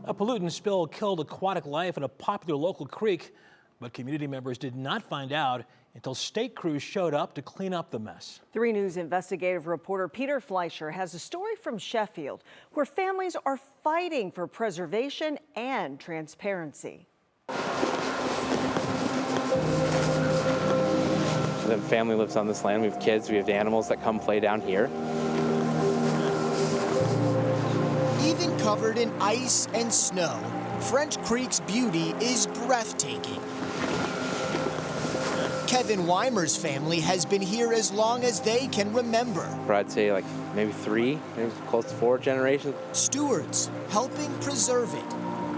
A pollutant spill killed aquatic life in a popular local creek, but community members did not find out until state crews showed up to clean up the mess. 3 News investigative reporter Peter Fleischer has a story from Sheffield where families are fighting for preservation and transparency. The family lives on this land. We have kids, we have animals that come play down here. Even covered in ice and snow, French Creek's beauty is breathtaking. Kevin Weimer's family has been here as long as they can remember. I'd say like maybe 3, maybe close to 4 generations. Stewards helping preserve it,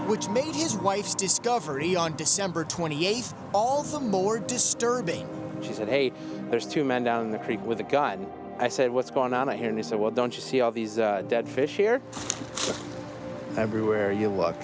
which made his wife's discovery on December 28th all the more disturbing. She said, hey, there's 2 men down in the creek with a gun. I said, what's going on out here? And he said, well, don't you see all these dead fish here? Everywhere you look,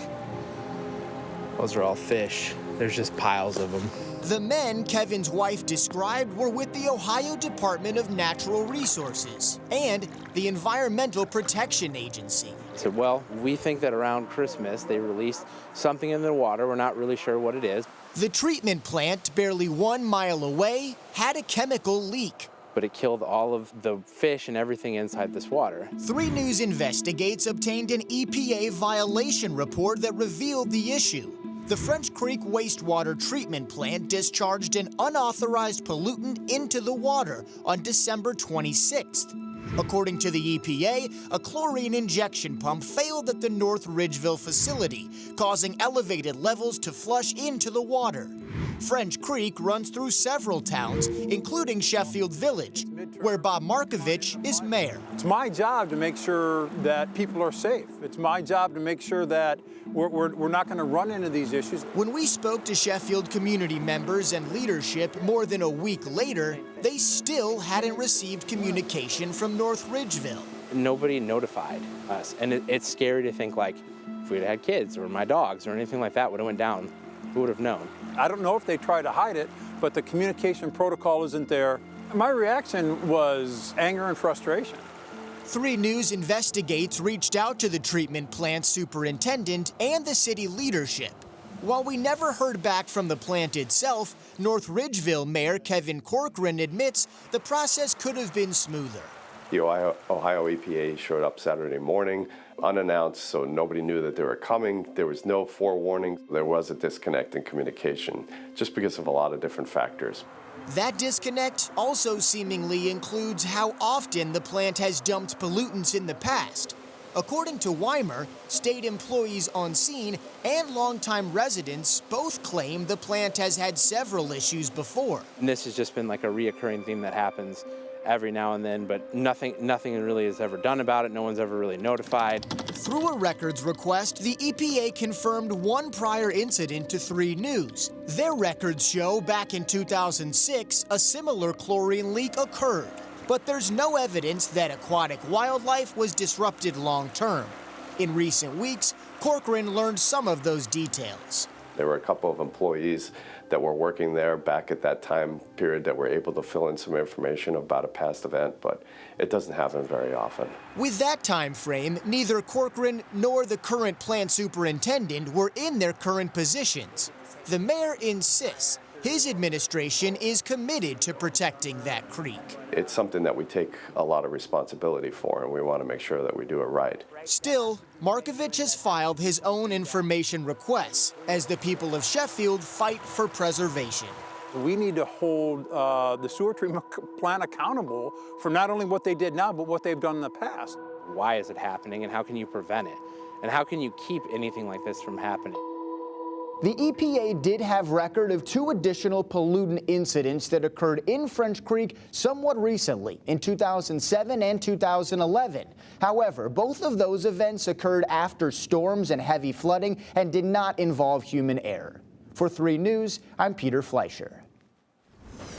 those are all fish. There's just piles of them. The men Kevin's wife described were with the Ohio Department of Natural Resources and the Environmental Protection Agency. I said, well, we think that around Christmas they released something in the water. We're not really sure what it is. The treatment plant, barely 1 mile away, had a chemical leak. But it killed all of the fish and everything inside this water. 3 News Investigates obtained an EPA violation report that revealed the issue. The French Creek wastewater treatment plant discharged an unauthorized pollutant into the water on December 26th. According to the EPA, a chlorine injection pump failed at the North Ridgeville facility, causing elevated levels to flush into the water. French Creek runs through several towns, including Sheffield Village, where Bob Markovich is mayor. It's my job to make sure that people are safe. It's my job to make sure that we're not going to run into these issues. When we spoke to Sheffield community members and leadership more than a week later, they still hadn't received communication from North Ridgeville. Nobody notified us, and it's scary to think, like, if we'd had kids or my dogs or anything like that would have went down, who would have known? I don't know if they try to hide it, but the communication protocol isn't there. My reaction was anger and frustration. 3 News Investigates reached out to the treatment plant superintendent and the city leadership. While we never heard back from the plant itself, North Ridgeville Mayor Kevin Corcoran admits the process could have been smoother. The Ohio EPA showed up Saturday morning, unannounced, so nobody knew that they were coming. There was no forewarning. There was a disconnect in communication, just because of a lot of different factors. That disconnect also seemingly includes how often the plant has dumped pollutants in the past. According to Weimer, state employees on scene and longtime residents both claim the plant has had several issues before. And this has just been like a reoccurring theme that happens every now and then, but nothing really is ever done about it. No one's ever really notified. Through a records request, the EPA confirmed 1 prior incident to 3 News. Their records show back in 2006, a similar chlorine leak occurred. But there's no evidence that aquatic wildlife was disrupted long-term. In recent weeks, Corcoran learned some of those details. There were a couple of employees that were working there back at that time period that were able to fill in some information about a past event, but it doesn't happen very often. With that time frame, neither Corcoran nor the current plant superintendent were in their current positions. The mayor insists his administration is committed to protecting that creek. It's something that we take a lot of responsibility for, and we want to make sure that we do it right. Still, Markovich has filed his own information requests as the people of Sheffield fight for preservation. We need to hold the sewer treatment plant accountable for not only what they did now, but what they've done in the past. Why is it happening, and how can you prevent it? And how can you keep anything like this from happening? The EPA did have record of 2 additional pollutant incidents that occurred in French Creek somewhat recently, in 2007 and 2011. However, both of those events occurred after storms and heavy flooding and did not involve human error. For 3 News, I'm Peter Fleischer.